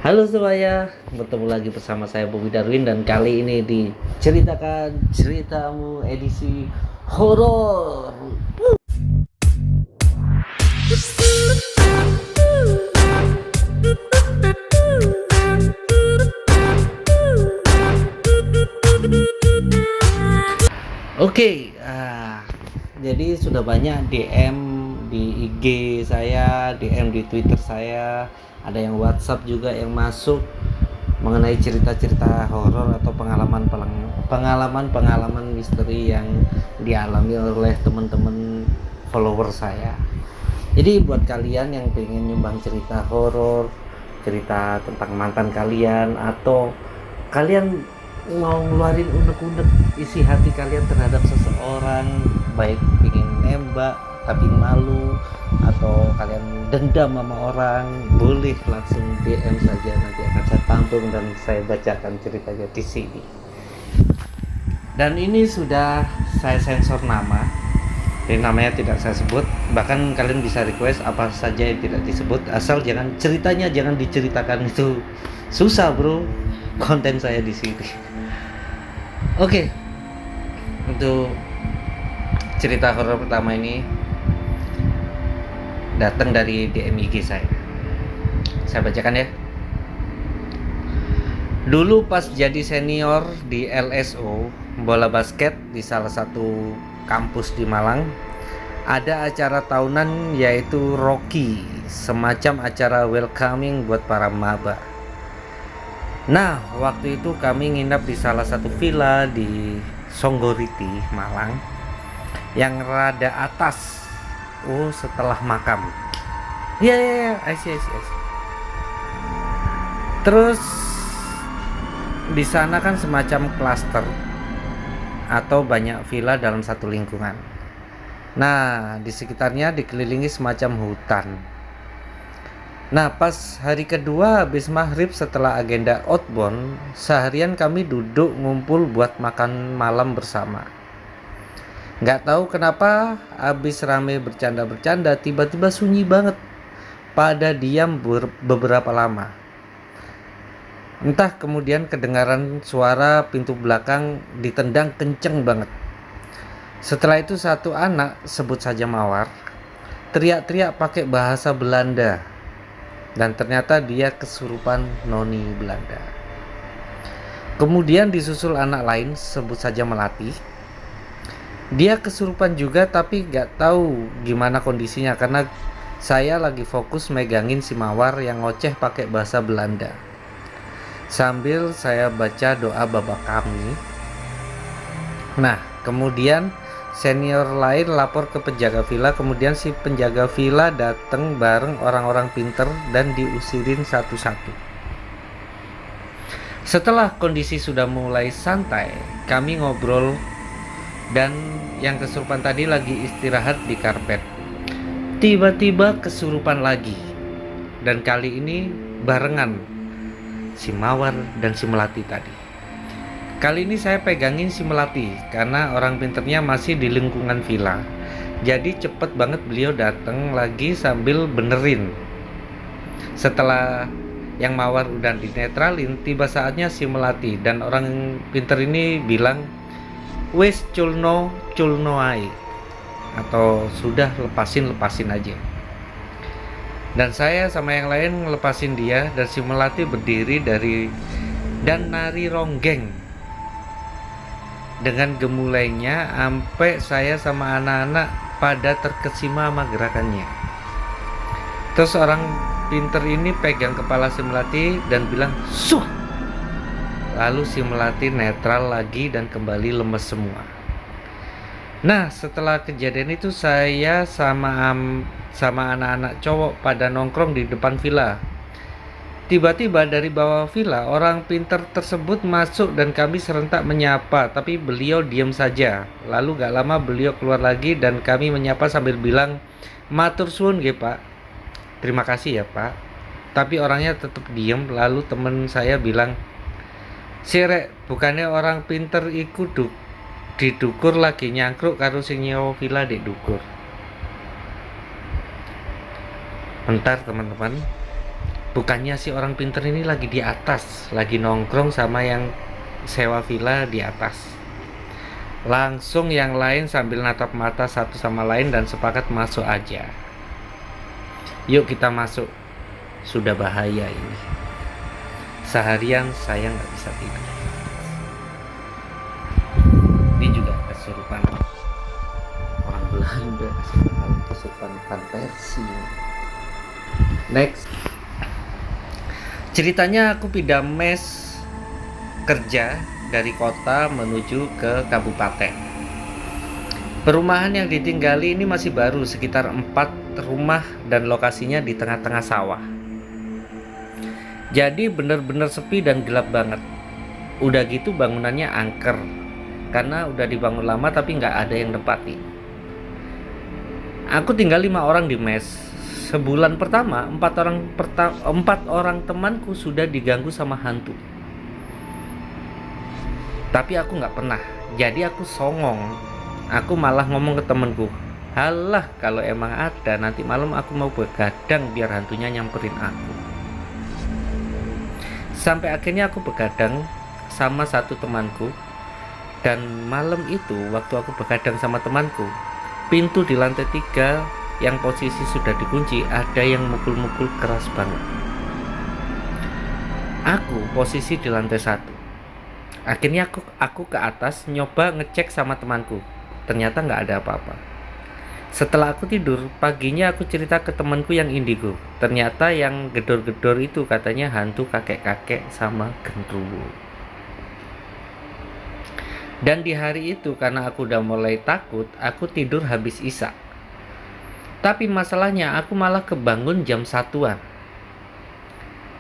Halo semuanya, bertemu lagi bersama saya Bobby Darwin dan kali ini diceritakan ceritamu edisi horor. Oke, jadi sudah banyak DM di IG saya, DM di Twitter saya, ada yang WhatsApp juga yang masuk mengenai cerita-cerita horor atau pengalaman misteri yang dialami oleh teman-teman follower saya. Jadi buat kalian yang pengen nyumbang cerita horor, cerita tentang mantan kalian, atau kalian mau ngeluarin unek-unek isi hati kalian terhadap seseorang, baik pengen nembak tapi malu, atau kalian dendam sama orang, boleh langsung DM saja, nanti akan saya tampung dan saya bacakan ceritanya di sini. Dan ini sudah saya sensor nama, jadi namanya tidak saya sebut. Bahkan kalian bisa request apa saja yang tidak disebut, asal ceritanya jangan diceritakan, itu susah bro konten saya di sini. Oke, untuk cerita horor pertama ini datang dari DM IG saya. Saya bacakan ya. Dulu pas jadi senior di LSO bola basket di salah satu kampus di Malang, ada acara tahunan yaitu Rocky, semacam acara welcoming buat para maba. Nah, waktu itu kami nginap di salah satu villa di Songgoriti, Malang, yang rada atas. Setelah makam. Iya, I see. Terus di sana kan semacam klaster atau banyak villa dalam satu lingkungan. Nah, di sekitarnya dikelilingi semacam hutan. Nah, pas hari kedua habis maghrib setelah agenda outbound, seharian kami duduk ngumpul buat makan malam bersama. Nggak tahu kenapa habis rame bercanda-bercanda, tiba-tiba sunyi banget. Pada diam beberapa lama. Entah kemudian kedengaran suara pintu belakang ditendang kenceng banget. Setelah itu satu anak, sebut saja Mawar, teriak-teriak pakai bahasa Belanda. Dan ternyata dia kesurupan noni Belanda. Kemudian disusul anak lain, sebut saja Melati. Dia kesurupan juga tapi gak tahu gimana kondisinya karena saya lagi fokus megangin si Mawar yang ngoceh pakai bahasa Belanda. Sambil saya baca doa Bapa Kami. Nah, kemudian senior lain lapor ke penjaga villa, kemudian si penjaga villa datang bareng orang-orang pinter dan diusirin satu-satu. Setelah kondisi sudah mulai santai, kami ngobrol dan yang kesurupan tadi lagi istirahat di karpet. Tiba-tiba kesurupan lagi, dan kali ini barengan si Mawar dan si Melati tadi. Kali ini saya pegangin si Melati karena orang pinternya masih di lingkungan villa. Jadi cepet banget beliau datang lagi sambil benerin. Setelah yang Mawar udah dinetralin, tiba saatnya si Melati dan orang pinter ini bilang, "Wes culno ai," atau sudah lepasin aja. Dan saya sama yang lain ngelepasin dia dan si Melati berdiri dan nari ronggeng dengan gemulainya sampai saya sama anak-anak pada terkesima sama gerakannya. Terus orang pinter ini pegang kepala si Melati dan bilang, "Suh!" Lalu si Melati netral lagi dan kembali lemes semua. Nah, setelah kejadian itu saya sama anak-anak cowok pada nongkrong di depan villa. Tiba-tiba dari bawah villa orang pinter tersebut masuk dan kami serentak menyapa, tapi beliau diam saja. Lalu gak lama beliau keluar lagi dan kami menyapa sambil bilang, "Matur suwun nggih Pak." "Terima kasih ya Pak." Tapi orangnya tetap diam. Lalu teman saya bilang, "Sirek, bukannya orang pinter iku didukur lagi nyangkruk karo sing nyewa villa di dukur." Bentar teman-teman, Bukannya si orang pinter ini lagi di atas, lagi nongkrong sama yang sewa villa di atas. Langsung yang lain sambil natap mata satu sama lain dan sepakat masuk aja. Yuk kita masuk. Sudah bahaya ini. Seharian saya nggak bisa tidur. Ini juga kesurupan orang Belanda, kesurupan Van Persie. Next. Ceritanya aku pindah mes kerja dari kota menuju ke kabupaten. Perumahan yang ditinggali ini masih baru, sekitar 4 rumah dan lokasinya di tengah-tengah sawah. Jadi bener-bener sepi dan gelap banget. Udah gitu bangunannya angker, karena udah dibangun lama tapi nggak ada yang nempatin. Aku tinggal 5 orang di mes. Sebulan pertama, 4 orang temanku sudah diganggu sama hantu. Tapi aku nggak pernah, jadi aku songong. Aku malah ngomong ke temenku, halah kalau emang ada nanti malam aku mau begadang biar hantunya nyamperin aku. Sampai akhirnya aku begadang sama satu temanku. Dan malam itu waktu aku begadang sama temanku, pintu di lantai 3 yang posisi sudah dikunci ada yang mukul-mukul keras banget. Aku posisi di lantai 1. Akhirnya aku ke atas nyoba ngecek sama temanku. Ternyata nggak ada apa-apa. Setelah aku tidur, paginya aku cerita ke temanku yang indigo. Ternyata yang gedor-gedor itu katanya hantu kakek-kakek sama genderuwo. Dan di hari itu karena aku udah mulai takut, aku tidur habis isya. Tapi masalahnya aku malah kebangun jam 1-an.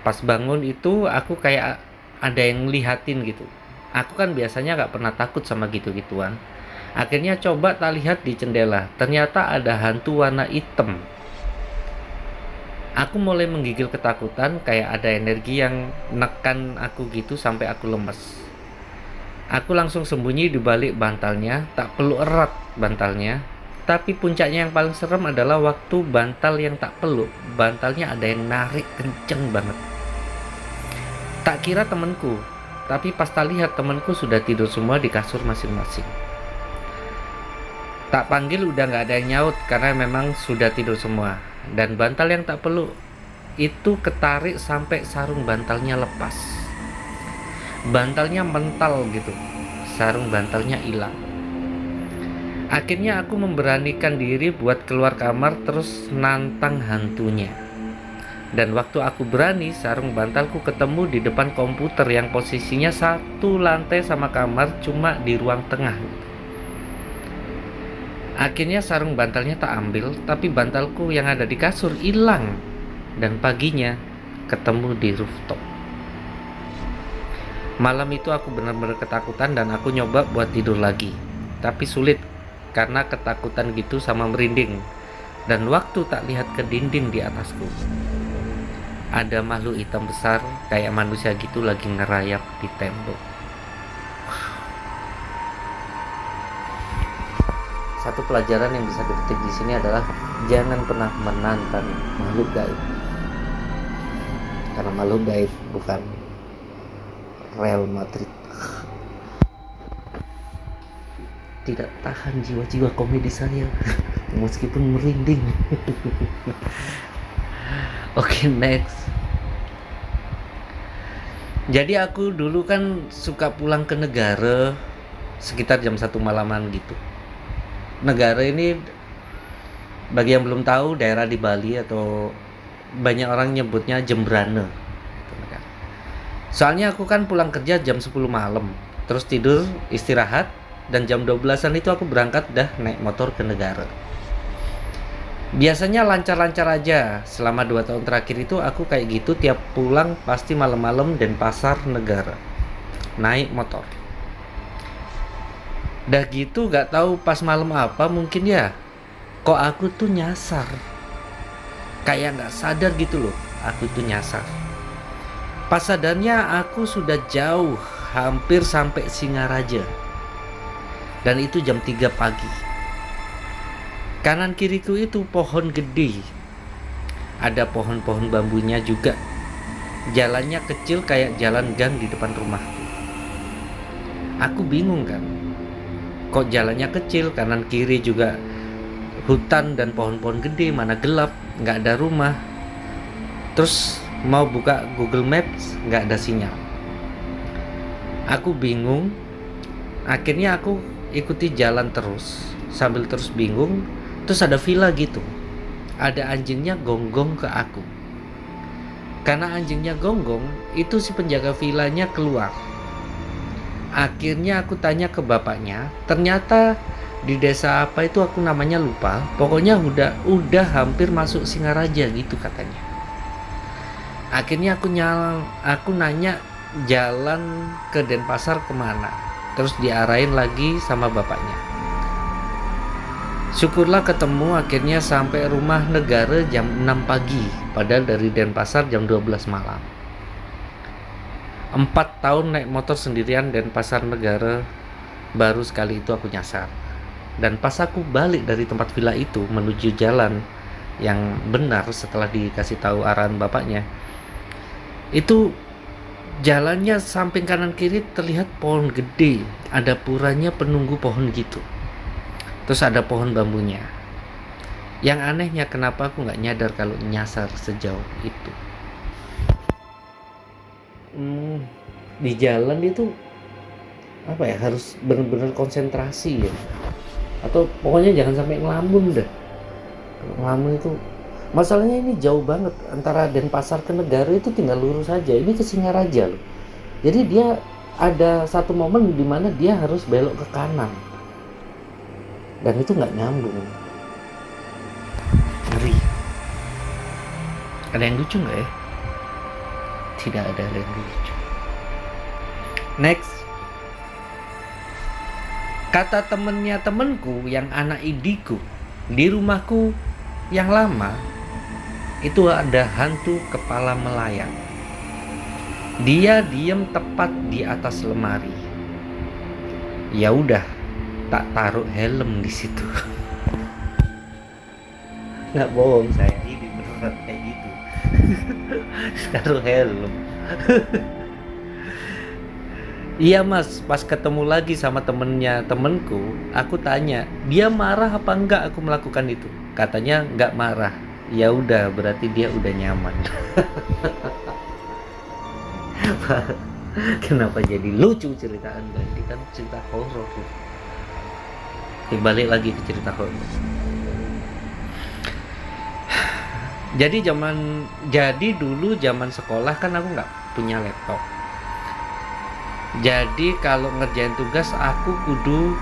Pas bangun itu aku kayak ada yang ngelihatin gitu. Aku kan biasanya gak pernah takut sama gitu-gituan. Akhirnya coba tak lihat di jendela. Ternyata ada hantu warna hitam. Aku mulai menggigil ketakutan, kayak ada energi yang nekan aku gitu sampai aku lemes. Aku langsung sembunyi di balik bantalnya, tak peluk erat bantalnya. Tapi puncaknya yang paling serem adalah waktu bantal yang tak peluk, bantalnya ada yang narik kenceng banget. Tak kira temanku, tapi pas tak lihat temanku sudah tidur semua di kasur masing-masing. Tak panggil udah gak ada yang nyaut karena memang sudah tidur semua. Dan bantal yang tak peluk itu ketarik sampai sarung bantalnya lepas. Bantalnya mental gitu, sarung bantalnya hilang. Akhirnya aku memberanikan diri buat keluar kamar terus nantang hantunya. Dan waktu aku berani, sarung bantalku ketemu di depan komputer yang posisinya satu lantai sama kamar, cuma di ruang tengah. Akhirnya sarung bantalnya tak ambil, tapi bantalku yang ada di kasur hilang. Dan paginya ketemu di rooftop. Malam itu aku benar-benar ketakutan dan aku nyoba buat tidur lagi. Tapi sulit. Karena ketakutan gitu sama merinding. Dan waktu tak lihat ke dinding di atasku, ada makhluk hitam besar kayak manusia gitu lagi ngerayap di tembok. Satu pelajaran yang bisa dipetik di sini adalah jangan pernah menantang makhluk gaib. Karena makhluk gaib bukan Real Madrid. Tidak tahan jiwa-jiwa komedi saya meskipun merinding. Oke, next. Jadi aku dulu kan suka pulang ke negara sekitar jam 1 malaman gitu. Negara ini bagi yang belum tahu daerah di Bali atau banyak orang nyebutnya Jembrane. Soalnya aku kan pulang kerja jam 10 malam, terus tidur, istirahat. Dan jam 12-an itu aku berangkat dah naik motor ke negara. Biasanya lancar-lancar aja. Selama 2 tahun terakhir itu aku kayak gitu, tiap pulang pasti malam-malam dan pasar negara naik motor. Dah gitu gak tahu pas malam apa mungkin ya, kok aku tuh nyasar. Kayak gak sadar gitu loh, aku tuh nyasar. Pas sadarnya aku sudah jauh, hampir sampai Singaraja. Dan itu jam 3 pagi. Kanan kiriku itu pohon gede. Ada pohon-pohon bambunya juga Jalannya kecil kayak jalan gang di depan rumahku. Aku bingung kan, kok jalannya kecil, kanan kiri juga hutan dan pohon-pohon gede, mana gelap, nggak ada rumah. Terus mau buka Google Maps, nggak ada sinyal. Aku bingung, akhirnya aku ikuti jalan terus, sambil terus bingung. Terus ada villa gitu, ada anjingnya gonggong ke aku. Karena anjingnya gonggong, itu si penjaga villanya keluar. Akhirnya aku tanya ke bapaknya, ternyata di desa apa itu aku namanya lupa. Pokoknya udah hampir masuk Singaraja gitu katanya. Akhirnya aku nanya jalan ke Denpasar kemana. Terus diarahin lagi sama bapaknya. Syukurlah ketemu, akhirnya sampai rumah negara jam 6 pagi. Padahal dari Denpasar jam 12 malam. 4 tahun naik motor sendirian Denpasar negara, baru sekali itu aku nyasar. Dan pas aku balik dari tempat villa itu menuju jalan yang benar setelah dikasih tahu arahan bapaknya, itu jalannya samping kanan kiri terlihat pohon gede, ada puranya penunggu pohon gitu. Terus ada pohon bambunya. Yang anehnya kenapa aku nggak nyadar kalau nyasar sejauh itu. Di jalan itu apa ya, harus benar-benar konsentrasi ya. Atau pokoknya jangan sampai ngelamun deh. Kalau ngelamun itu masalahnya ini jauh banget antara Denpasar ke Negara, itu tinggal lurus saja. Ini ke Singaraja loh. Jadi dia ada satu momen di mana dia harus belok ke kanan. Dan itu nggak nyambung. Ngeri. Ada yang lucu nggak ya? Tidak ada yang lucu. Next. Kata temennya temenku yang anak indigo, di rumahku yang lama itu ada hantu kepala melayang. Dia diem tepat di atas lemari. Ya udah, tak taruh helm di situ. Nggak bohong saya, ini beneran kayak gitu. Taruh helm. Iya mas, pas ketemu lagi sama temenku, aku tanya, dia marah apa enggak aku melakukan itu? Katanya nggak marah. Ya udah, berarti dia udah nyaman. Kenapa jadi lucu cerita Anda? Ini kan cerita horor. Balik lagi ke cerita horor. Jadi dulu zaman sekolah kan aku nggak punya laptop. Jadi kalau ngerjain tugas aku kudu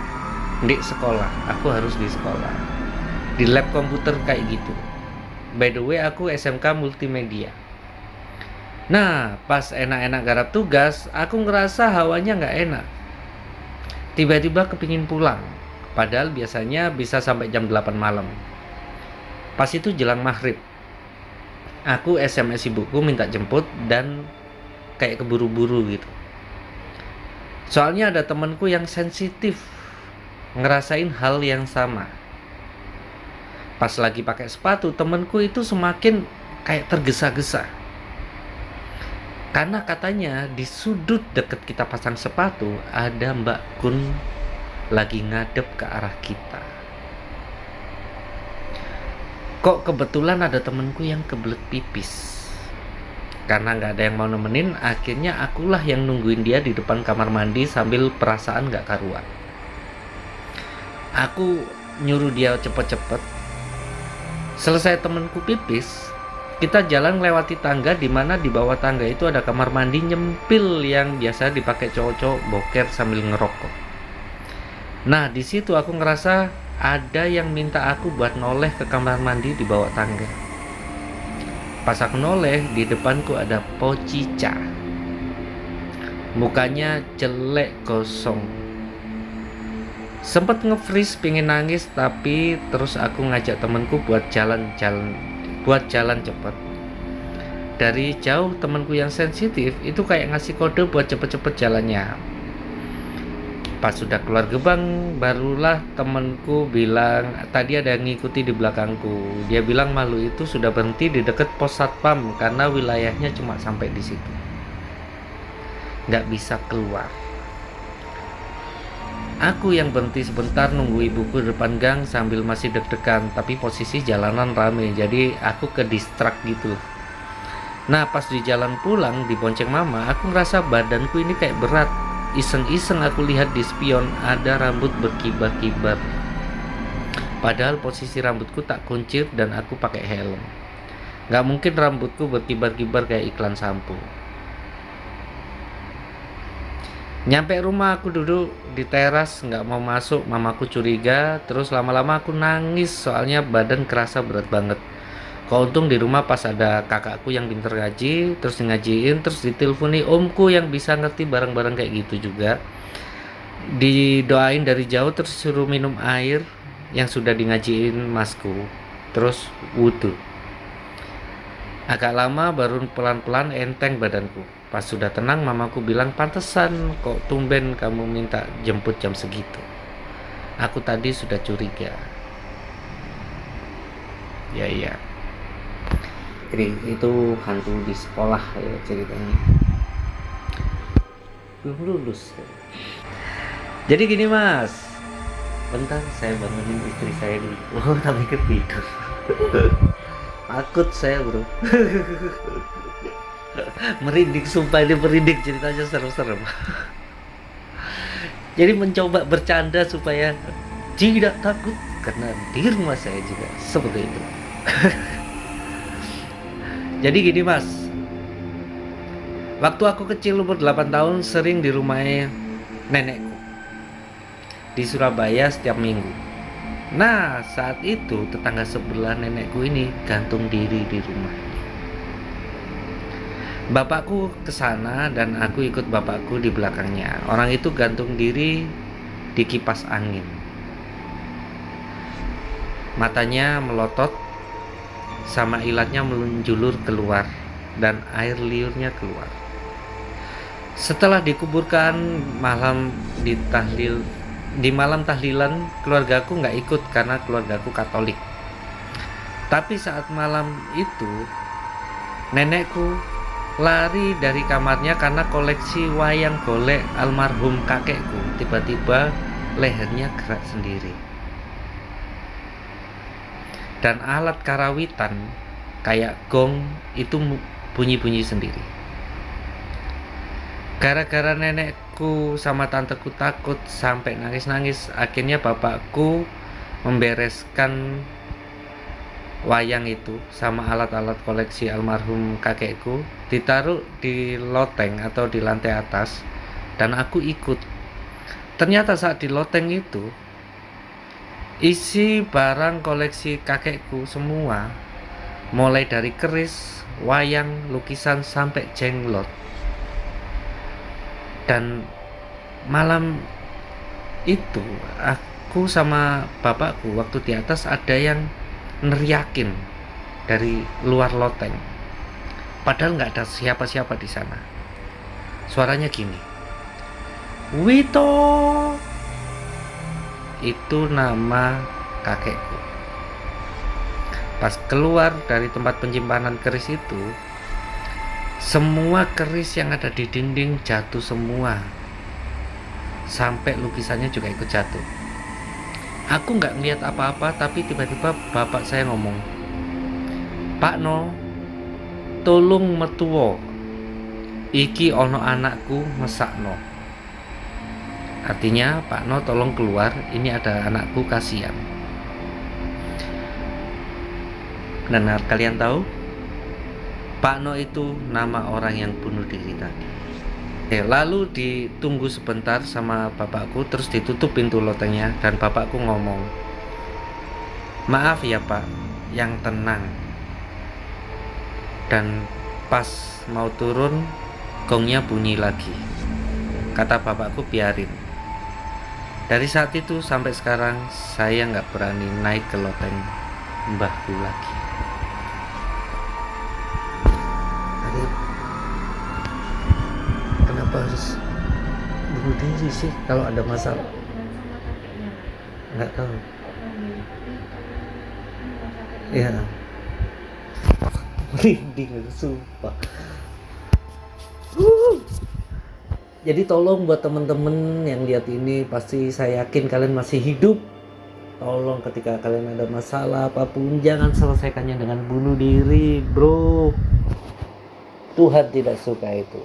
di sekolah. Aku harus di sekolah. Di lab komputer kayak gitu. By the way, aku SMK multimedia. Nah, pas enak-enak garap tugas, aku ngerasa hawanya nggak enak. Tiba-tiba kepingin pulang. Padahal biasanya bisa sampai jam 8 malam. Pas itu jelang maghrib. Aku SMS ibuku minta jemput dan kayak keburu-buru gitu. Soalnya ada temanku yang sensitif, ngerasain hal yang sama. Pas lagi pakai sepatu, temanku itu semakin kayak tergesa-gesa. Karena katanya di sudut deket kita pasang sepatu ada Mbak Kun lagi ngadep ke arah kita. Kok kebetulan ada temenku yang kebelet pipis. Karena gak ada yang mau nemenin, akhirnya akulah yang nungguin dia di depan kamar mandi sambil perasaan gak karuan. Aku nyuruh dia cepet-cepet. Selesai temenku pipis, kita jalan melewati tangga di mana di bawah tangga itu ada kamar mandi nyempil yang biasa dipakai cowok-cowok boker sambil ngerokok. Nah, di situ aku ngerasa ada yang minta aku buat noleh ke kamar mandi di bawah tangga. Pas aku noleh, di depanku ada Pocica. Mukanya jelek kosong. Sempet nge-freeze pengen nangis, tapi terus aku ngajak temanku buat jalan cepet. Dari jauh temanku yang sensitif itu kayak ngasih kode buat cepet-cepet jalannya. Pas sudah keluar gerbang, barulah temenku bilang tadi ada yang ngikuti di belakangku. Dia bilang malu itu sudah berhenti di dekat pos satpam karena wilayahnya cuma sampai di situ, nggak bisa keluar. Aku yang berhenti sebentar nunggu ibuku di depan gang sambil masih deg-degan, tapi posisi jalanan rame, jadi aku ke distract gitu. Nah, pas di jalan pulang di bonceng mama, aku ngerasa badanku ini kayak berat. Iseng-iseng aku lihat di spion ada rambut berkibar-kibar. Padahal posisi rambutku tak kuncir dan aku pakai helm. Gak mungkin rambutku berkibar-kibar kayak iklan sampo. Nyampe rumah aku duduk di teras gak mau masuk, mamaku curiga. Terus lama-lama aku nangis soalnya badan kerasa berat banget. Kok untung di rumah pas ada kakakku yang pinter ngaji, terus ngajiin, terus diteleponi omku yang bisa ngerti barang-barang kayak gitu juga. Didoain dari jauh, terus suruh minum air yang sudah ngajiin masku, terus wudhu. Agak lama baru pelan-pelan enteng badanku. Pas sudah tenang, mamaku bilang, pantesan kok tumben kamu minta jemput jam segitu. Aku tadi sudah curiga. Ya. Jadi itu hantu di sekolah ya ceritanya. Belum lulus. Jadi gini mas, bentar saya bangunin istri saya dulu. Oh tapi ketidur. Takut saya bro. Merinding, sumpah ini merinding, ceritanya serem-serem. Jadi mencoba bercanda supaya tidak takut, karena di rumah saya juga seperti itu. Jadi gini mas, waktu aku kecil umur 8 tahun sering di rumah nenekku di Surabaya setiap minggu. Nah saat itu tetangga sebelah nenekku ini gantung diri di rumah. Bapakku kesana dan aku ikut bapakku di belakangnya. Orang itu gantung diri di kipas angin. Matanya melotot, sama ilatnya menjulur keluar dan air liurnya keluar. Setelah dikuburkan di malam tahlilan, keluargaku nggak ikut karena keluargaku Katolik. Tapi saat malam itu nenekku lari dari kamarnya karena koleksi wayang golek almarhum kakekku tiba-tiba lehernya gerak sendiri. Dan alat karawitan kayak gong itu bunyi-bunyi sendiri. Gara-gara nenekku sama tanteku takut sampai nangis-nangis, akhirnya bapakku membereskan wayang itu sama alat-alat koleksi almarhum kakekku, ditaruh di loteng atau di lantai atas, dan aku ikut. Ternyata saat di loteng itu isi barang koleksi kakekku semua, mulai dari keris, wayang, lukisan, sampai jenglot. Dan malam itu aku sama bapakku waktu di atas ada yang neriakin dari luar loteng, padahal nggak ada siapa-siapa di sana. Suaranya gini, Wito. Itu nama kakekku. Pas keluar dari tempat penyimpanan keris itu, semua keris yang ada di dinding jatuh semua, sampai lukisannya juga ikut jatuh. Aku nggak ngeliat apa-apa, tapi tiba-tiba bapak saya ngomong, Pak No, tolong metuwo, iki ono anakku mesakno. Artinya, Pak No tolong keluar, ini ada anakku kasihan. Dan kalian tahu, Pak No itu nama orang yang bunuh diri tadi. Lalu ditunggu sebentar sama bapakku, terus ditutup pintu lotengnya, dan bapakku ngomong, maaf ya Pak, yang tenang. Dan pas mau turun, gongnya bunyi lagi. Kata bapakku, biarin. Dari saat itu sampai sekarang saya nggak berani naik ke loteng mbahku lagi. Kenapa harus bunuh diri sih kalau ada masalah? Nggak tahu. Ya, merinding, sumpah. Jadi tolong buat temen-temen yang lihat ini, pasti saya yakin kalian masih hidup. Tolong ketika kalian ada masalah apapun, jangan selesaikannya dengan bunuh diri, bro. Tuhan tidak suka itu.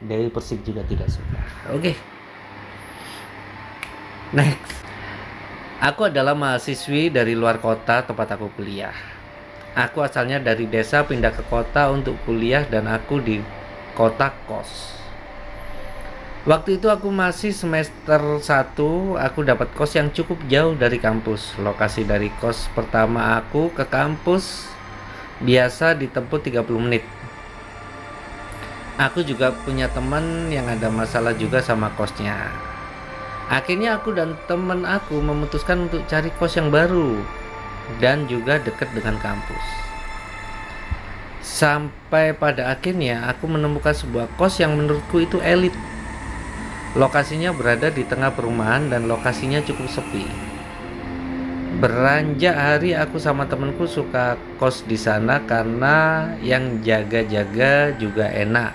Dewi Persik juga tidak suka. Oke. Next. Aku adalah mahasiswi dari luar kota tempat aku kuliah. Aku asalnya dari desa pindah ke kota untuk kuliah dan aku di kota kos. Waktu itu aku masih semester 1, aku dapat kos yang cukup jauh dari kampus. Lokasi dari kos pertama aku ke kampus biasa ditempuh 30 menit. Aku juga punya teman yang ada masalah juga sama kosnya. Akhirnya aku dan teman aku memutuskan untuk cari kos yang baru dan juga dekat dengan kampus. Sampai pada akhirnya aku menemukan sebuah kos yang menurutku itu elit. Lokasinya berada di tengah perumahan dan lokasinya cukup sepi. Beranjak hari aku sama temenku suka kos di sana karena yang jaga-jaga juga enak.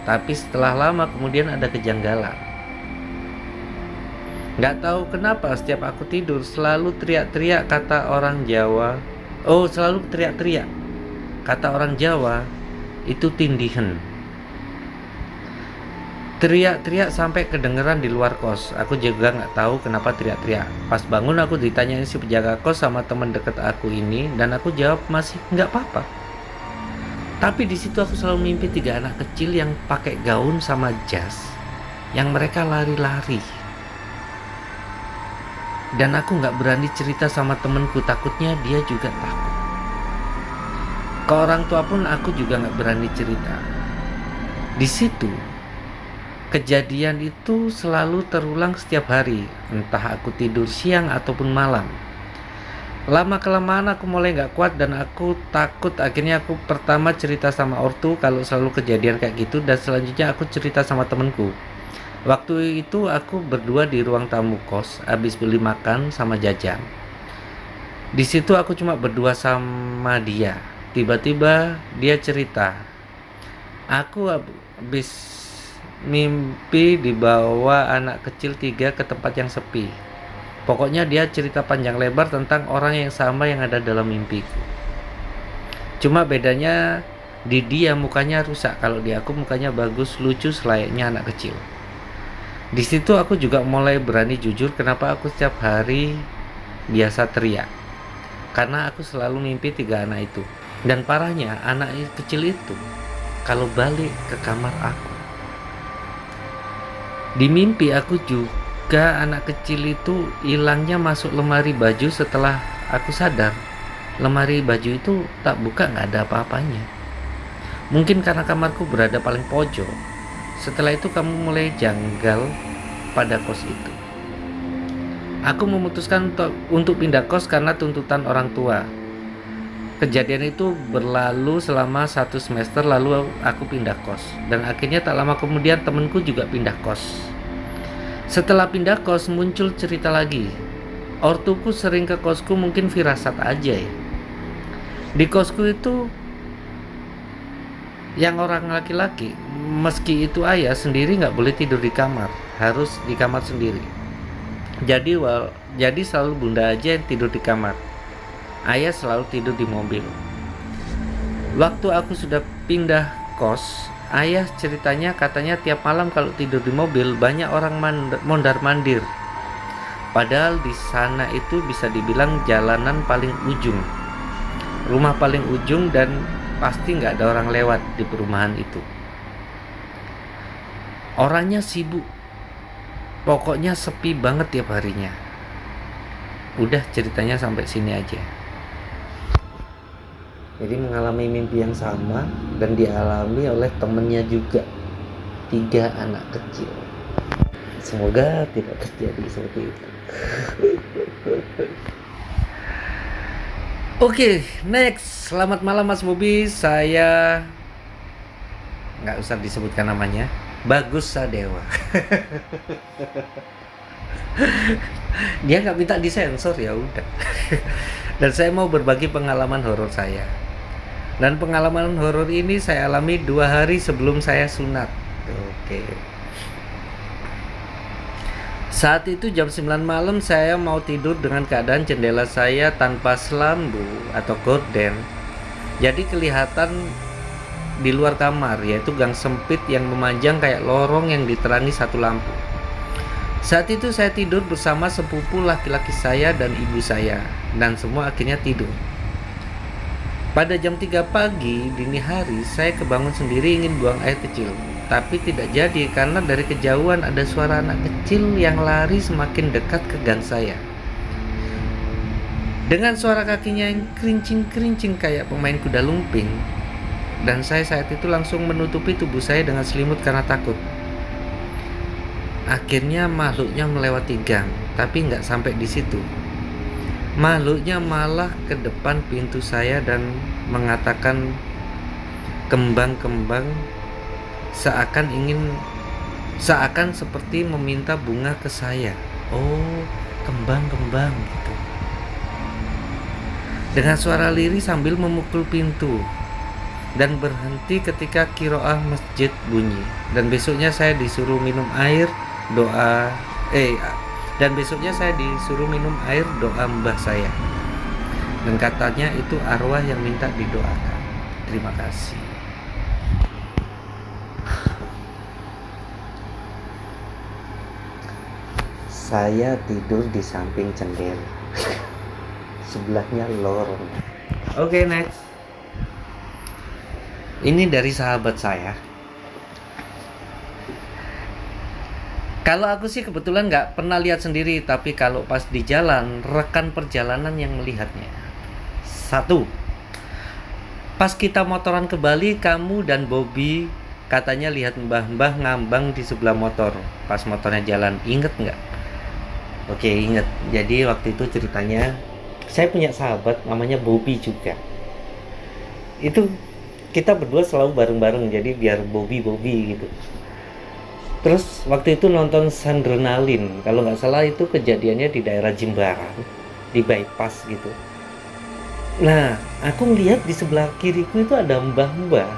Tapi setelah lama kemudian ada kejanggalan. Gak tahu kenapa setiap aku tidur selalu teriak-teriak kata orang Jawa. Selalu teriak-teriak. Kata orang Jawa itu tindihan. Teriak-teriak sampai kedengeran di luar kos. Aku juga nggak tahu kenapa teriak-teriak. Pas bangun aku ditanyain si penjaga kos sama teman deket aku ini, dan aku jawab masih nggak apa-apa. Tapi di situ aku selalu mimpi 3 anak kecil yang pakai gaun sama jas, yang mereka lari-lari. Dan aku nggak berani cerita sama temenku, takutnya dia juga takut. Ke orang tua pun aku juga nggak berani cerita. Di situ kejadian itu selalu terulang setiap hari, entah aku tidur siang ataupun malam. Lama-kelamaan aku mulai gak kuat dan aku takut. Akhirnya aku pertama cerita sama ortu kalau selalu kejadian kayak gitu, dan selanjutnya aku cerita sama temenku. Waktu itu aku berdua di ruang tamu kos, habis beli makan sama jajan. Di situ aku cuma berdua sama dia. Tiba-tiba dia cerita, aku habis mimpi dibawa anak kecil 3 ke tempat yang sepi. Pokoknya dia cerita panjang lebar tentang orang yang sama yang ada dalam mimpiku. Cuma bedanya di dia mukanya rusak, kalau di aku mukanya bagus, lucu selayaknya anak kecil. Di situ aku juga mulai berani jujur kenapa aku setiap hari biasa teriak. Karena aku selalu mimpi 3 anak itu. Dan parahnya anak kecil itu kalau balik ke kamar aku. Di mimpi aku juga anak kecil itu hilangnya masuk lemari baju. Setelah aku sadar, lemari baju itu tak buka, gak ada apa-apanya. Mungkin karena kamarku berada paling pojok. Setelah itu kamu mulai janggal pada kos itu. Aku memutuskan untuk pindah kos karena tuntutan orang tua. Kejadian itu berlalu selama 1 semester, lalu aku pindah kos. Dan akhirnya tak lama kemudian temenku juga pindah kos. Setelah pindah kos muncul cerita lagi. Ortuku sering ke kosku, mungkin firasat aja ya. Di kosku itu yang orang laki-laki, meski itu ayah sendiri gak boleh tidur di kamar, harus di kamar sendiri. Jadi selalu bunda aja yang tidur di kamar. Ayah selalu tidur di mobil. Waktu aku sudah pindah kos, ayah ceritanya katanya tiap malam kalau tidur di mobil banyak orang mondar-mandir. Padahal di sana itu bisa dibilang jalanan paling ujung, rumah paling ujung, dan pasti nggak ada orang lewat di perumahan itu. Orangnya sibuk, pokoknya sepi banget tiap harinya. Udah, ceritanya sampai sini aja. Jadi mengalami mimpi yang sama dan dialami oleh temennya juga, 3 anak kecil. Semoga tidak terjadi seperti itu. Oke, next. Selamat malam Mas Bobi. Saya nggak usah disebutkan namanya. Bagus Sadewa. Dia nggak minta disensor, ya udah. Dan saya mau berbagi pengalaman horor saya. Dan pengalaman horor ini saya alami 2 hari sebelum saya sunat. Oke. Saat itu jam 9 malam, saya mau tidur dengan keadaan jendela saya tanpa selambu atau gorden. Jadi kelihatan di luar kamar, yaitu gang sempit yang memanjang kayak lorong yang diterangi satu lampu. Saat itu saya tidur bersama sepupu laki-laki saya dan ibu saya, dan semua akhirnya tidur. Pada jam 3 pagi dini hari, saya kebangun sendiri ingin buang air kecil, tapi tidak jadi karena dari kejauhan ada suara anak kecil yang lari semakin dekat ke gang saya. Dengan suara kakinya yang kerincing-kerincing kayak pemain kuda lumping, dan saya saat itu langsung menutupi tubuh saya dengan selimut karena takut. Akhirnya makhluknya melewati gang, tapi nggak sampai di situ. Makhluknya malah ke depan pintu saya dan mengatakan kembang-kembang seakan seperti meminta bunga ke saya. Oh, kembang-kembang gitu. Dengan suara lirih sambil memukul pintu. Dan berhenti ketika kiroah masjid bunyi. Dan besoknya saya disuruh minum air doa mbah saya. Dan katanya itu arwah yang minta didoakan. Terima kasih. Saya tidur di samping jendela. Sebelahnya lorong. Oke, next. Ini dari sahabat saya. Kalau aku sih kebetulan nggak pernah lihat sendiri, tapi kalau pas di jalan, rekan perjalanan yang melihatnya. 1. Pas kita motoran ke Bali, kamu dan Bobby katanya lihat mbah-mbah ngambang di sebelah motor pas motornya jalan. Ingat nggak? Oke, inget. Jadi waktu itu ceritanya, saya punya sahabat namanya Bobby juga. Itu kita berdua selalu bareng-bareng, jadi biar Bobby gitu. Terus waktu itu nonton Sandrenalin, kalau nggak salah itu kejadiannya di daerah Jimbaran, di bypass gitu. Nah, aku ngeliat di sebelah kiriku itu ada mbah-mbah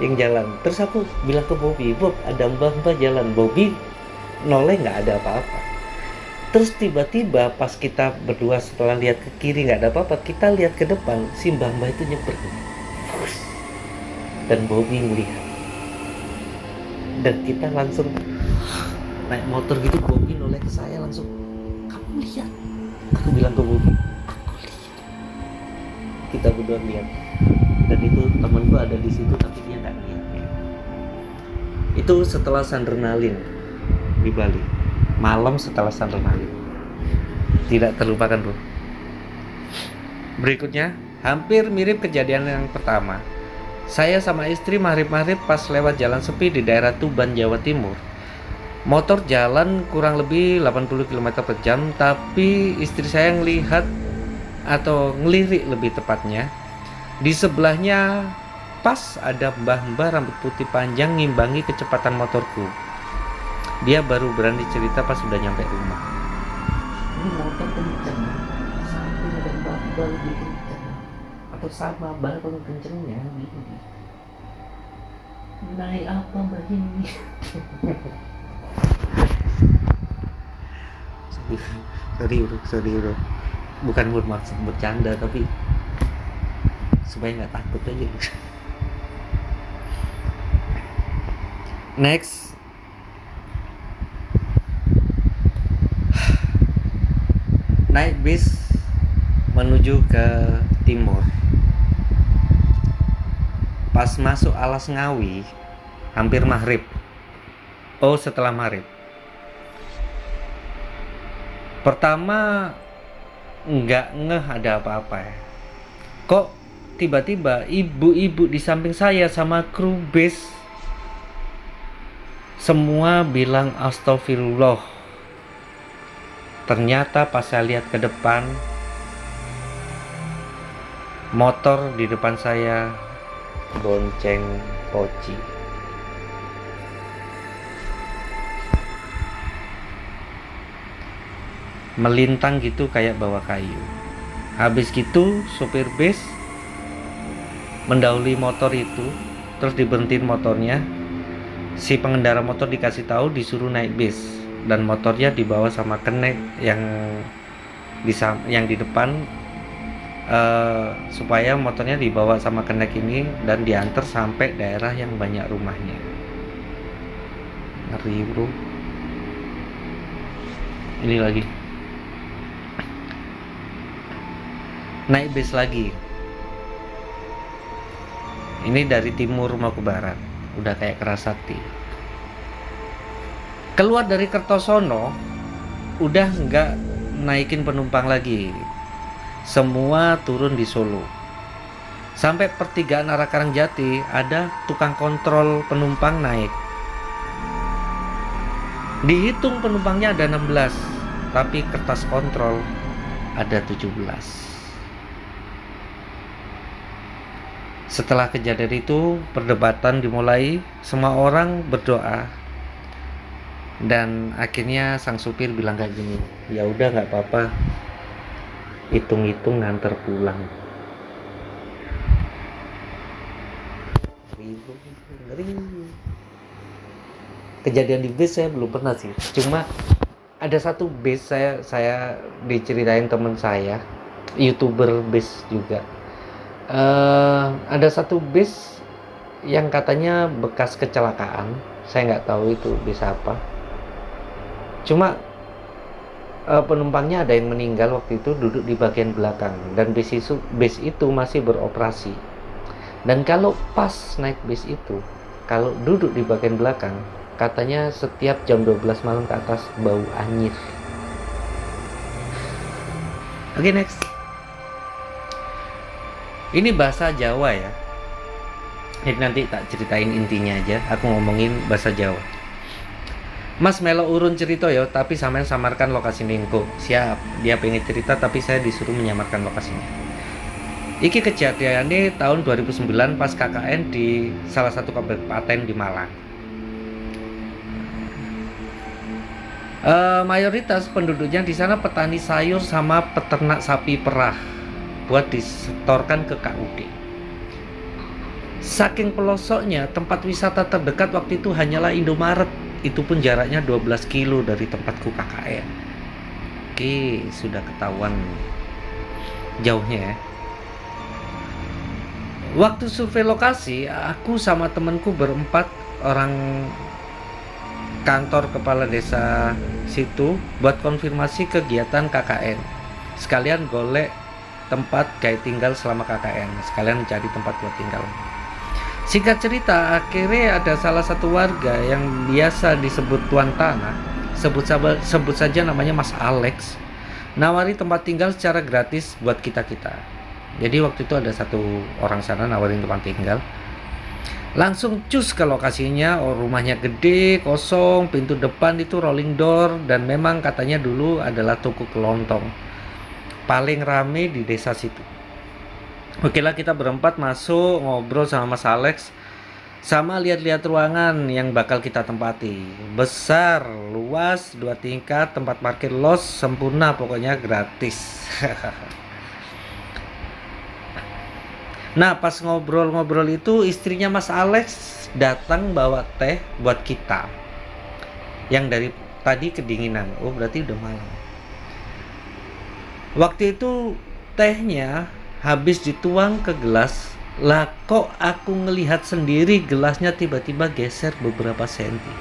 yang jalan. Terus aku bilang ke Bobby, Bob, ada mbah-mbah jalan. Bobby noleh, nggak ada apa-apa. Terus tiba-tiba pas kita berdua setelah lihat ke kiri nggak ada apa-apa, kita lihat ke depan, si mbah-mbah itu nyebrang. Dan Bobby melihat. Dan kita langsung naik motor gitu, Bobby noleh ke saya langsung, kamu lihat? Aku bilang ke Bobby, aku lihat. Kita berdua lihat. Dan itu temanku ada di situ tapi dia nggak lihat. Itu setelah Sandrenalin di Bali. Malam setelah Sandrenalin. Tidak terlupakan, bro. Berikutnya, hampir mirip kejadian yang pertama. Saya sama istri maghrib-maghrib pas lewat jalan sepi di daerah Tuban, Jawa Timur. Motor jalan kurang lebih 80 km per jam, tapi istri saya ngelihat atau ngelirik lebih tepatnya. Di sebelahnya pas ada mbah-mbah rambut putih panjang ngimbangi kecepatan motorku. Dia baru berani cerita pas sudah nyampe rumah. Ini motor kenceng, sampai ada mbah-mbah lebih kenceng. Atau sama bareng kencengnya gitu. Naik apa mbak ini? sorry bro. Bukan bermaksud bercanda, tapi supaya nggak takut aja. Next. Naik bis menuju ke timur. Pas masuk Alas Ngawi, hampir maghrib. Oh, setelah maghrib. Pertama nggak ngeh ada apa-apa ya. Kok tiba-tiba ibu-ibu di samping saya sama kru bis semua bilang astagfirullah. Ternyata pas saya lihat ke depan, motor di depan saya bonceng poci. melintang gitu kayak bawa kayu. Habis gitu supir bis mendahului motor itu, terus diberhentiin motornya. Si pengendara motor dikasih tahu disuruh naik bis, dan motornya dibawa sama kenek yang di depan, supaya motornya dibawa sama kenek ini dan diantar sampai daerah yang banyak rumahnya. Ngeri bro. Ini lagi naik bis lagi. Ini dari timur mau ke barat, udah kayak Kerasakti. Keluar dari Kertosono, udah nggak naikin penumpang lagi. Semua turun di Solo. Sampai pertigaan arah Karangjati ada tukang kontrol penumpang naik. Dihitung penumpangnya ada 16, tapi kertas kontrol ada 17. Setelah kejadian itu, perdebatan dimulai, semua orang berdoa. Dan akhirnya sang supir bilang kayak gini, ya udah nggak apa-apa, hitung-hitung nganter pulang. Ngeri. Kejadian di bis saya belum pernah sih, cuma ada satu bis saya diceritain teman saya, YouTuber bis juga. Ada satu bis yang katanya bekas kecelakaan. Saya nggak tahu itu bis apa. Cuma penumpangnya ada yang meninggal waktu itu duduk di bagian belakang, dan bis itu masih beroperasi. Dan kalau pas naik bis itu, kalau duduk di bagian belakang, katanya setiap jam 12 malam ke atas bau anyir. Oke, next. Ini bahasa Jawa ya. Jadi nanti tak ceritain intinya aja. Aku ngomongin bahasa Jawa. Mas melo urun cerita ya, tapi sampean samarkan lokasi ningko. Siap. Dia pengen cerita tapi saya disuruh menyamarkan lokasinya. Iki kejadiannya tahun 2009 pas KKN di salah satu kabupaten di Malang. Mayoritas penduduknya di sana petani sayur sama peternak sapi perah buat disetorkan ke KUD. Saking pelosoknya, tempat wisata terdekat waktu itu hanyalah Indomaret. Itu pun jaraknya 12 kilo dari tempatku KKN. Oke, sudah ketahuan jauhnya ya. Waktu survei lokasi, aku sama temanku berempat orang kantor kepala desa situ buat konfirmasi kegiatan KKN. Sekalian golek tempat kayak tinggal selama KKN, sekalian mencari tempat buat tinggal. Singkat cerita, akhirnya ada salah satu warga yang biasa disebut tuan tanah, sebut saja namanya Mas Alex, nawari tempat tinggal secara gratis buat kita-kita. Jadi waktu itu ada satu orang sana nawarin tempat tinggal. Langsung cus ke lokasinya. Rumahnya gede, kosong, pintu depan itu rolling door, dan memang katanya dulu adalah toko kelontong paling rame di desa situ. Oke lah, kita berempat masuk, ngobrol sama Mas Alex, sama lihat-lihat ruangan yang bakal kita tempati. Besar, luas, 2 tingkat, tempat parkir los, sempurna, pokoknya gratis. Nah, pas ngobrol-ngobrol itu istrinya Mas Alex datang bawa teh buat kita yang dari tadi kedinginan. Oh, berarti udah malam. Waktu itu tehnya habis dituang ke gelas. Lah kok aku ngelihat sendiri gelasnya tiba-tiba geser beberapa senti.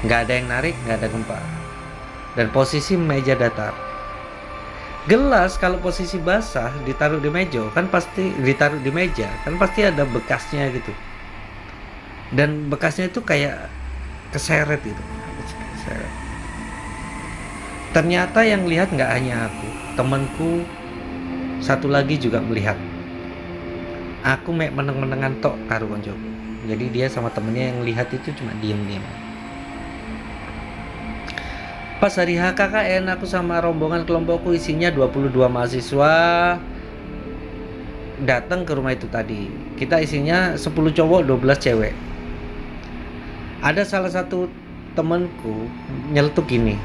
Gak ada yang narik, gak ada gempa. Dan posisi meja datar. Gelas kalau posisi basah ditaruh di meja kan pasti ada bekasnya gitu. Dan bekasnya itu kayak keseret gitu. Keseret. Ternyata yang lihat nggak hanya aku, temanku satu lagi juga melihat. Aku meneng-menengan tok karo koncoku. Jadi dia sama temennya yang lihat itu cuma diem-diem. Pas hari HKKN, aku sama rombongan kelompokku isinya 22 mahasiswa datang ke rumah itu tadi. Kita isinya 10 cowok, 12 cewek. Ada salah satu temanku nyeletuk gini,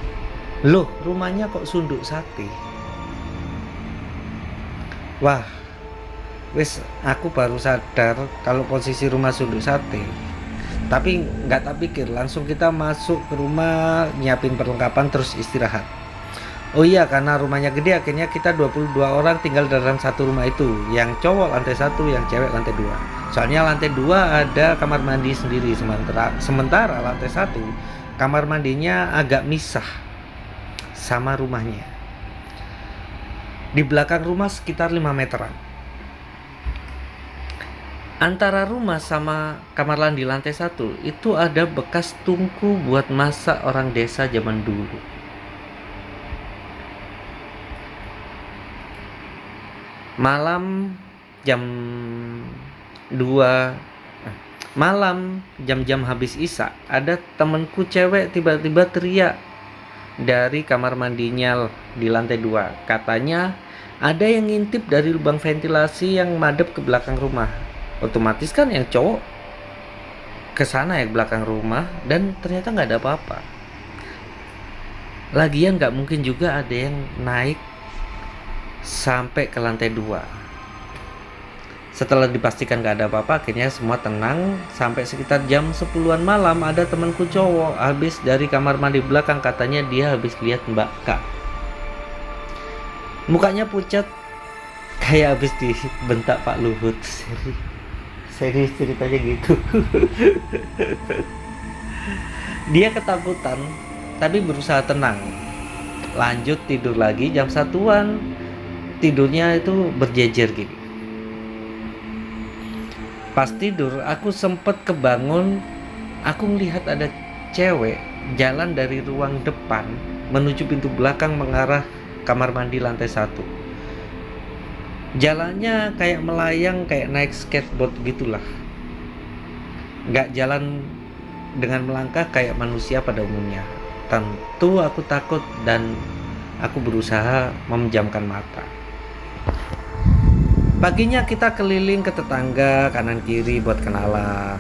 Loh, rumahnya kok sunduk sate? Wah, wis aku baru sadar kalau posisi rumah sunduk sate. Tapi nggak tak pikir, langsung kita masuk ke rumah, nyiapin perlengkapan terus istirahat. Oh iya, karena rumahnya gede akhirnya kita 22 orang tinggal dalam satu rumah itu. Yang cowok lantai 1, yang cewek lantai 2. Soalnya lantai 2 ada kamar mandi sendiri, sementara lantai 1 kamar mandinya agak misah sama rumahnya. Di belakang rumah sekitar 5 meteran. Antara rumah sama kamar mandi lantai 1 itu ada bekas tungku buat masak orang desa zaman dulu. Malam jam 2 malam jam-jam habis isya, ada temenku cewek tiba-tiba teriak dari kamar mandinya di lantai 2. Katanya ada yang ngintip dari lubang ventilasi yang madep ke belakang rumah. Otomatis kan yang cowok ke sana ya, ke belakang rumah, dan ternyata nggak ada apa-apa. Lagian nggak mungkin juga ada yang naik sampai ke lantai 2. Setelah dipastikan gak ada apa-apa, akhirnya semua tenang. Sampai sekitar jam 10-an malam ada temanku cowok habis dari kamar mandi belakang. Katanya dia habis lihat Mbak K. Mukanya pucat kayak habis dibentak Pak Luhut. Serius ceritanya gitu. Dia ketakutan tapi berusaha tenang. Lanjut tidur lagi jam 1-an. Tidurnya itu berjejer gitu. Pas tidur aku sempet kebangun. Aku melihat ada cewek jalan dari ruang depan menuju pintu belakang mengarah kamar mandi lantai 1. Jalannya kayak melayang, kayak naik skateboard gitulah. Gak jalan dengan melangkah kayak manusia pada umumnya. Tentu aku takut dan aku berusaha memejamkan mata. Paginya kita keliling ke tetangga kanan kiri buat kenalan.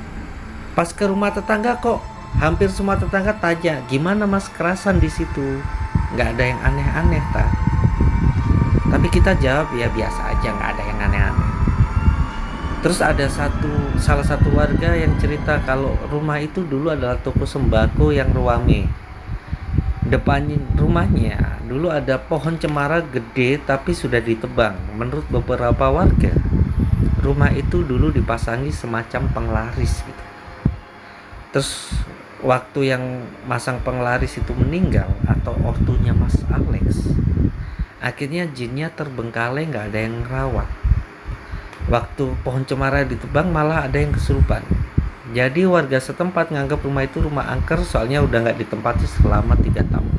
Pas ke rumah tetangga kok hampir semua tetangga tanya, gimana mas kerasan di situ? Nggak ada yang aneh-aneh tak? Tapi kita jawab ya biasa aja, nggak ada yang aneh-aneh. Terus ada salah satu warga yang cerita kalau rumah itu dulu adalah toko sembako yang ruame. Depan rumahnya dulu ada pohon cemara gede tapi sudah ditebang. Menurut beberapa warga, rumah itu dulu dipasangi semacam penglaris gitu. Terus waktu yang masang penglaris itu meninggal atau ortunya Mas Alex, akhirnya jinnya terbengkalai, nggak ada yang ngerawat. Waktu pohon cemara ditebang malah ada yang kesurupan. Jadi warga setempat nganggap rumah itu rumah angker, soalnya udah nggak ditempati selama 3 tahun.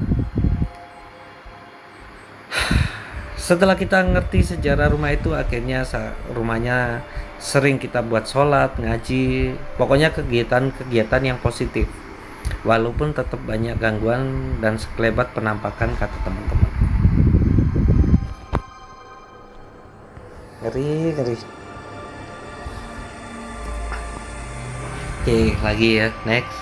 Setelah kita ngerti sejarah rumah itu, akhirnya rumahnya sering kita buat sholat, ngaji, pokoknya kegiatan-kegiatan yang positif. Walaupun tetap banyak gangguan dan sekelebat penampakan, kata teman-teman. Ngeri. Oke, lagi ya, next.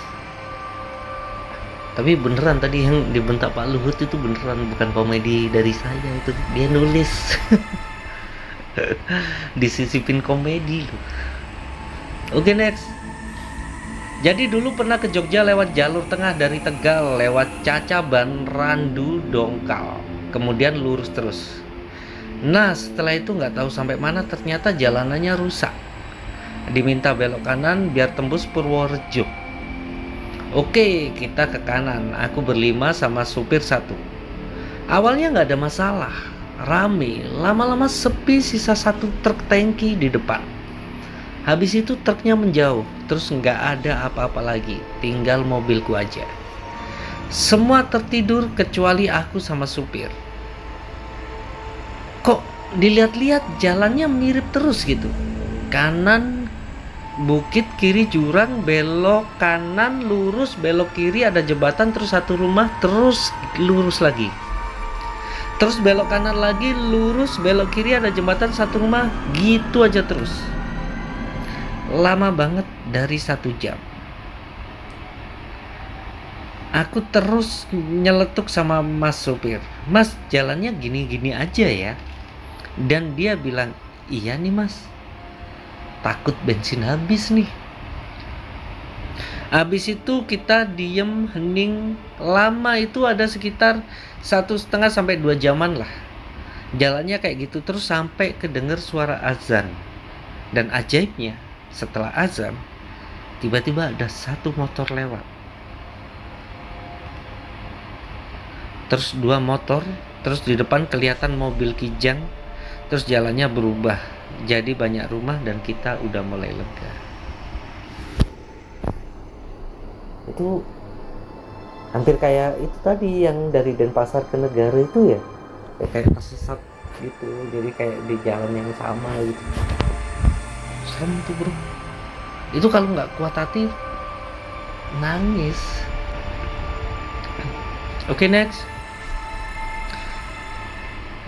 Tapi beneran tadi yang dibentak Pak Luhut itu beneran, bukan komedi dari saya, itu dia nulis. Disisipin komedi loh. Oke, next. Jadi dulu pernah ke Jogja lewat jalur tengah dari Tegal, lewat Cacaban, Randu, Dongkal, kemudian lurus terus. Nah setelah itu nggak tahu sampai mana ternyata jalanannya rusak. Diminta belok kanan biar tembus Purworejo. Oke, kita ke kanan. Aku berlima sama supir 1. Awalnya nggak ada masalah, rame. Lama-lama sepi, sisa 1 truk tangki di depan. Habis itu truknya menjauh, terus nggak ada apa-apa lagi, tinggal mobilku aja. Semua tertidur kecuali aku sama supir. Kok dilihat-lihat jalannya mirip terus gitu. Kanan bukit, kiri jurang, belok kanan, lurus, belok kiri ada jembatan, terus 1 rumah, terus lurus lagi. Terus belok kanan lagi, lurus, belok kiri ada jembatan, 1 rumah, gitu aja terus. Lama banget, dari 1 jam. Aku terus nyeletuk sama mas sopir, "Mas, jalannya gini-gini aja ya." Dan dia bilang, "Iya nih mas, takut bensin habis nih." Habis itu kita diem hening lama, itu ada sekitar 1,5 sampai 2 jaman lah. Jalannya kayak gitu terus sampai kedenger suara azan. Dan ajaibnya, setelah azan tiba-tiba ada satu motor lewat, terus 2 motor, terus di depan kelihatan mobil Kijang, terus jalannya berubah jadi banyak rumah dan kita udah mulai lega. Itu hampir kayak itu tadi yang dari Denpasar ke Negara itu ya, kayak tersesat gitu, jadi kayak di jalan yang sama gitu. Serem tuh bro, itu kalau nggak kuat hati nangis. Oke, next.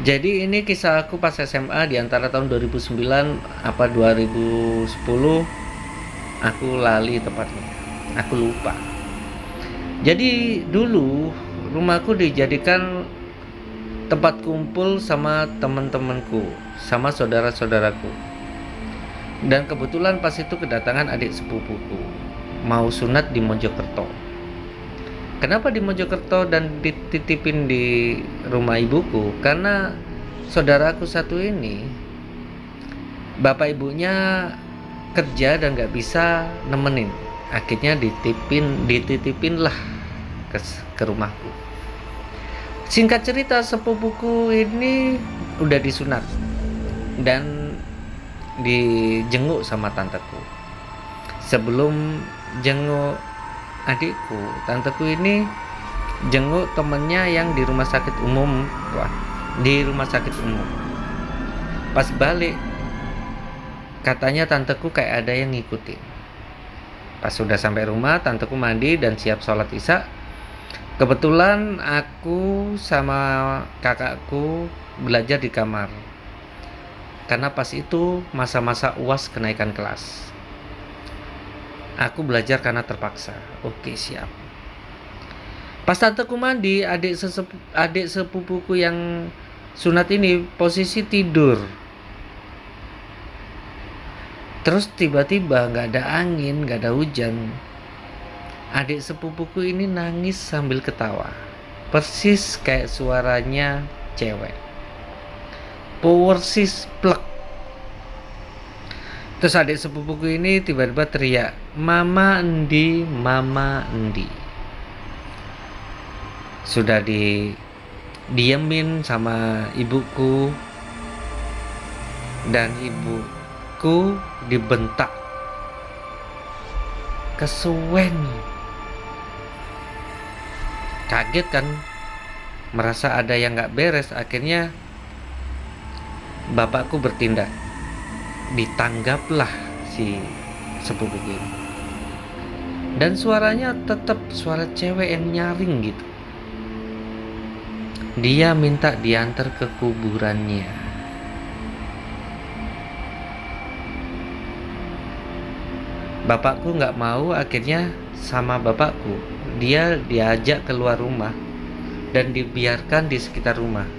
Jadi ini kisah aku pas SMA di antara tahun 2009 apa 2010, aku lali tepatnya, aku lupa. Jadi dulu rumahku dijadikan tempat kumpul sama teman-temanku, sama saudara-saudaraku. Dan kebetulan pas itu kedatangan adik sepupuku mau sunat di Mojokerto. Kenapa di Mojokerto dan dititipin di rumah ibuku? Karena saudaraku satu ini bapak ibunya kerja dan gak bisa nemenin. Akhirnya dititipin lah ke rumahku. Singkat cerita, sepupuku ini udah disunat dan dijenguk sama tanteku. Sebelum jenguk adikku, tanteku ini jenguk temennya yang di rumah sakit umum. Pas balik, katanya tanteku kayak ada yang ngikutin. Pas sudah sampai rumah, tanteku mandi dan siap sholat isya. Kebetulan aku sama kakakku belajar di kamar, karena pas itu masa-masa UAS kenaikan kelas. Aku belajar karena terpaksa. Oke, siap. Pas tanteku mandi, adik sepupuku yang sunat ini posisi tidur. Terus tiba-tiba gak ada angin, gak ada hujan. Adik sepupuku ini nangis sambil ketawa. Persis kayak suaranya cewek. Persis plek. Terus adik sepupuku ini tiba-tiba teriak, "Mama endi, mama endi." Sudah diemin sama ibuku, dan ibuku dibentak. Kesuwen. Kaget kan, merasa ada yang gak beres. Akhirnya bapakku bertindak. Ditanggaplah si sepupuku ini. Dan suaranya tetap suara cewek yang nyaring gitu. Dia minta diantar ke kuburannya. Bapakku gak mau, akhirnya sama bapakku dia diajak keluar rumah dan dibiarkan di sekitar rumah.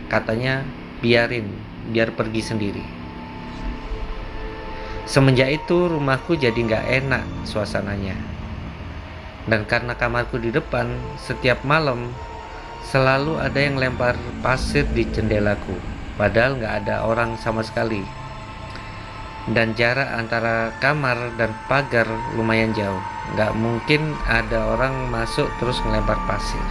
Katanya biar pergi sendiri. Semenjak itu rumahku jadi gak enak suasananya. Dan karena kamarku di depan, setiap malam selalu ada yang lempar pasir di jendelaku, padahal gak ada orang sama sekali. Dan jarak antara kamar dan pagar lumayan jauh. Gak mungkin ada orang masuk terus ngelempar pasir.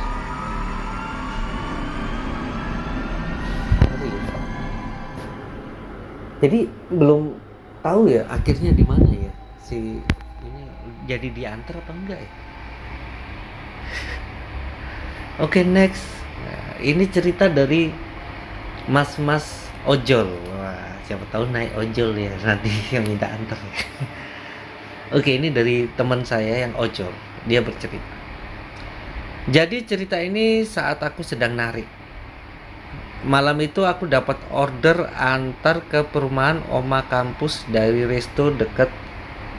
Jadi belum tahu ya akhirnya di mana ya si ini, jadi diantar apa enggak ya. Oke, next. Nah, ini cerita dari mas-mas ojol. Wah, siapa tahu naik ojol ya nanti yang minta antar ya. Oke, ini dari teman saya yang ojol. Dia bercerita. Jadi cerita ini saat aku sedang narik. Malam itu aku dapat order antar ke perumahan Oma kampus dari resto dekat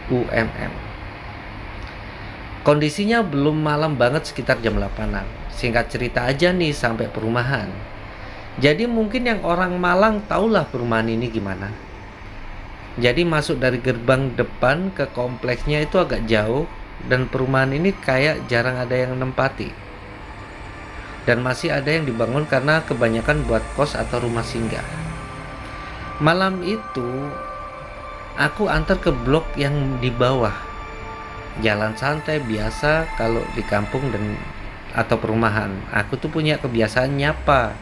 UMM. Kondisinya belum malam banget, sekitar jam 8-an. Singkat cerita aja nih, sampai perumahan. Jadi mungkin yang orang Malang tahulah perumahan ini gimana. Jadi masuk dari gerbang depan ke kompleksnya itu agak jauh, dan perumahan ini kayak jarang ada yang nempati. Dan masih ada yang dibangun karena kebanyakan buat kos atau rumah singgah. Malam itu aku antar ke blok yang di bawah. Jalan santai biasa kalau di kampung dan atau perumahan. Aku tuh punya kebiasaan nyapa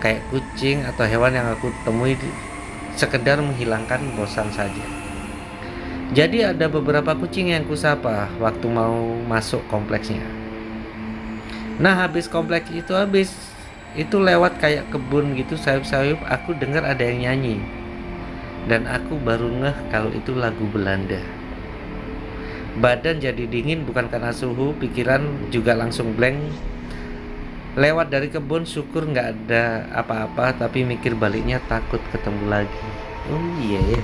kayak kucing atau hewan yang aku temui, sekedar menghilangkan bosan saja. Jadi ada beberapa kucing yang kusapa waktu mau masuk kompleksnya. Nah, habis kompleks itu lewat kayak kebun gitu, sayup-sayup, aku dengar ada yang nyanyi. Dan aku baru ngeh kalau itu lagu Belanda. Badan jadi dingin bukan karena suhu, pikiran juga langsung blank. Lewat dari kebun, syukur nggak ada apa-apa, tapi mikir baliknya takut ketemu lagi. Oh iya ya,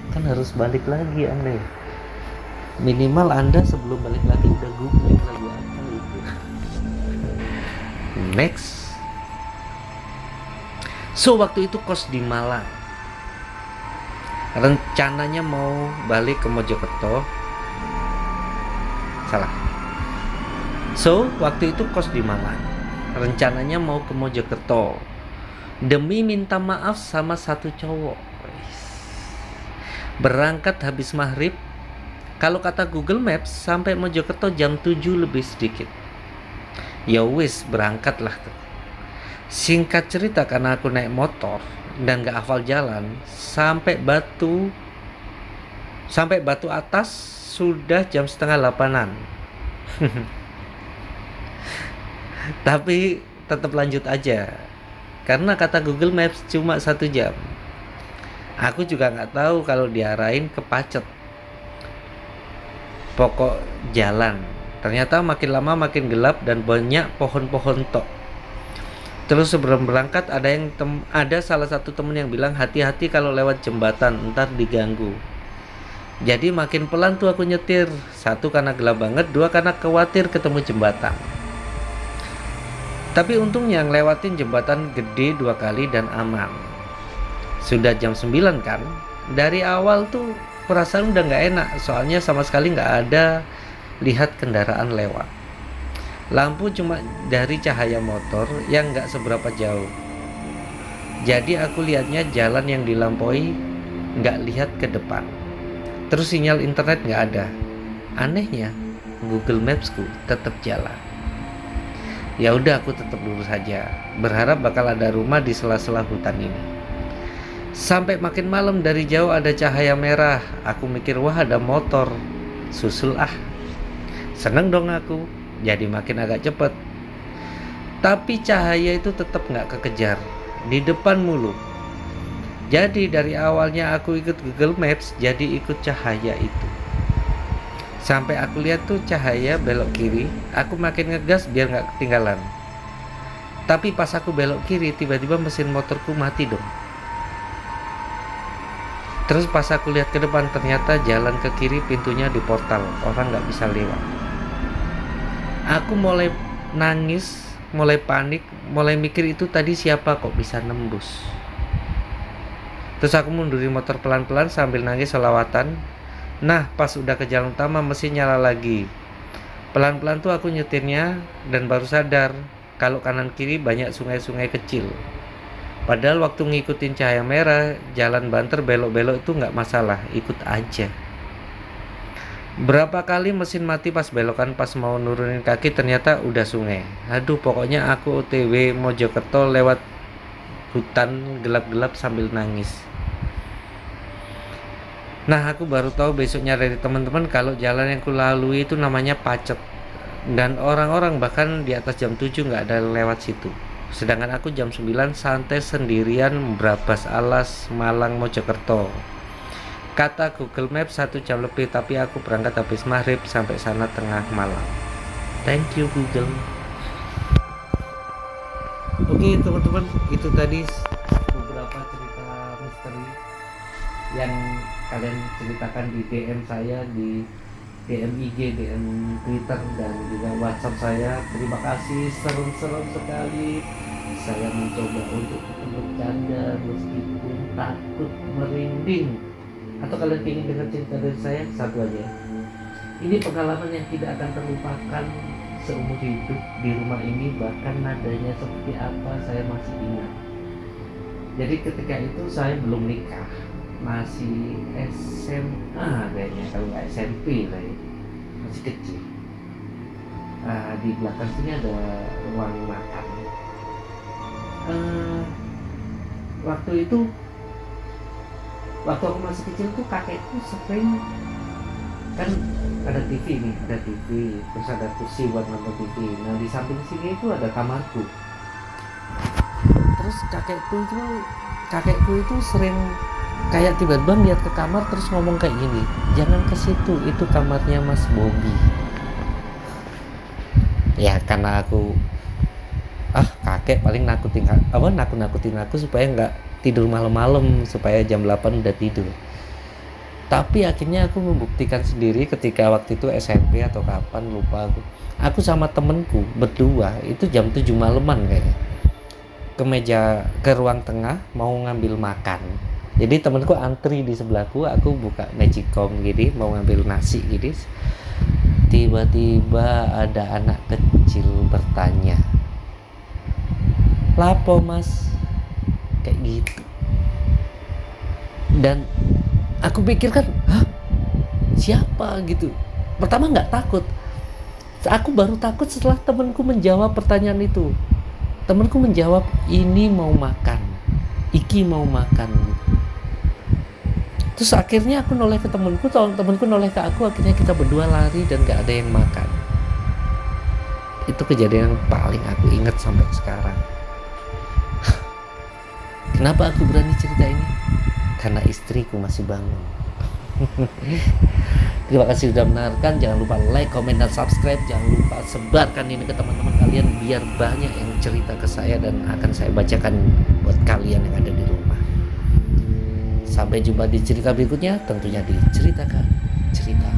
kan harus balik lagi Anda. Minimal Anda sebelum balik lagi udah googling lagu apa itu. Next. So waktu itu kos di Malang. Rencananya mau balik ke Mojokerto. Salah. So waktu itu kos di Malang. Rencananya mau ke Mojokerto. Demi minta maaf sama satu cowok. Berangkat habis maghrib. Kalau kata Google Maps sampai Mojokerto jam 7 lebih sedikit. Ya wis, berangkatlah. Singkat cerita, karena aku naik motor dan gak hafal jalan, sampai Batu Atas sudah jam setengah 8-an. Tapi tetap lanjut aja, karena kata Google Maps cuma 1 jam. Aku juga gak tahu kalau diarahin ke Pacet, pokok jalan. Ternyata makin lama makin gelap dan banyak pohon-pohon tok. Terus sebelum berangkat ada salah satu temen yang bilang hati-hati kalau lewat jembatan, ntar diganggu. Jadi makin pelan tuh aku nyetir. 1 karena gelap banget, 2 karena khawatir ketemu jembatan. Tapi untungnya ngelewatin jembatan gede 2 kali dan aman. Sudah jam 9 kan. Dari awal tuh perasaan udah gak enak, soalnya sama sekali gak ada lihat kendaraan lewat. Lampu cuma dari cahaya motor yang gak seberapa jauh. Jadi aku lihatnya jalan yang dilampaui, gak lihat ke depan. Terus sinyal internet gak ada. Anehnya Google Mapsku tetap jalan. Ya udah, aku tetap lurus saja, berharap bakal ada rumah di sela-sela hutan ini. Sampai makin malam dari jauh ada cahaya merah. Aku mikir wah ada motor, susul ah. Seneng dong aku, jadi makin agak cepet. Tapi cahaya itu tetap gak kekejar, di depan mulu. Jadi dari awalnya aku ikut Google Maps, jadi ikut cahaya itu. Sampai aku lihat tuh cahaya belok kiri, aku makin ngegas biar gak ketinggalan. Tapi pas aku belok kiri, tiba-tiba mesin motorku mati dong. Terus pas aku lihat ke depan, ternyata jalan ke kiri pintunya di portal, orang gak bisa lewat. Aku mulai nangis, mulai panik, mulai mikir itu tadi siapa kok bisa nembus. Terus aku mundurin motor pelan-pelan sambil nangis selawatan. Nah, pas udah ke jalan utama mesin nyala lagi. Pelan-pelan tuh aku nyetirnya dan baru sadar kalau kanan kiri banyak sungai-sungai kecil. Padahal waktu ngikutin cahaya merah, jalan banter belok-belok itu gak masalah, ikut aja. Berapa kali mesin mati pas belokan, pas mau nurunin kaki ternyata udah sungai. Aduh, pokoknya aku OTW Mojokerto lewat hutan gelap-gelap sambil nangis. Nah, aku baru tahu besoknya dari teman-teman kalau jalan yang kulalui itu namanya Pacet. Dan orang-orang bahkan di atas jam 7 gak ada lewat situ. Sedangkan aku jam 9 santai sendirian berabas alas Malang Mojokerto. Kata Google Maps 1 jam lebih, tapi aku berangkat habis maghrib, sampai sana tengah malam. Thank you Google. Oke teman-teman, itu tadi beberapa cerita misteri yang kalian ceritakan di DM saya di DM IG, DM Twitter, dan juga WhatsApp saya. Terima kasih, serem-serem sekali. Saya mencoba untuk bercanda meskipun takut merinding. Atau kalian ingin dengar cerita dari saya? Satu aja. Ini pengalaman yang tidak akan terlupakan seumur hidup di rumah ini. Bahkan nadanya seperti apa saya masih ingat. Jadi ketika itu saya belum nikah, masih SMA kayaknya, kalau nggak SMP lah ya, masih kecil. Di belakang sini ada ruang makan. Waktu aku masih kecil tuh kakekku sering, kan ada TV nih, ada TV, terus ada kursi buat nonton TV. Nah di samping sini itu ada kamarku. Terus kakekku itu sering kayak tiba-tiba lihat ke kamar terus ngomong kayak gini, jangan ke situ, itu kamarnya Mas Bobby. Ya karena aku kakek paling nakut-nakutin aku supaya nggak tidur malam-malam, supaya jam 8 udah tidur. Tapi akhirnya aku membuktikan sendiri ketika waktu itu SMP atau kapan lupa aku sama temenku berdua itu jam 7 malaman kayaknya ke ruang tengah mau ngambil makan. Jadi temenku antri di sebelahku, aku buka magicom gini mau ngambil nasi gini. Tiba-tiba ada anak kecil bertanya, "Lapo Mas?" Kayak gitu. Dan aku pikirkan, siapa gitu. Pertama nggak takut. Aku baru takut setelah temenku menjawab pertanyaan itu. Temenku menjawab, "Ini mau makan, Iki mau makan." Gitu. Terus akhirnya aku noleh ke temenku noleh ke aku, akhirnya kita berdua lari dan gak ada yang makan. Itu kejadian yang paling aku ingat sampai sekarang. Kenapa aku berani cerita ini? Karena istriku masih bangun. Terima kasih sudah mendengarkan. Jangan lupa like, comment, dan subscribe. Jangan lupa sebarkan ini ke teman-teman kalian biar banyak yang cerita ke saya dan akan saya bacakan buat kalian yang ada di rumah. Sampai jumpa di cerita berikutnya, tentunya di Ceritakan Cerita.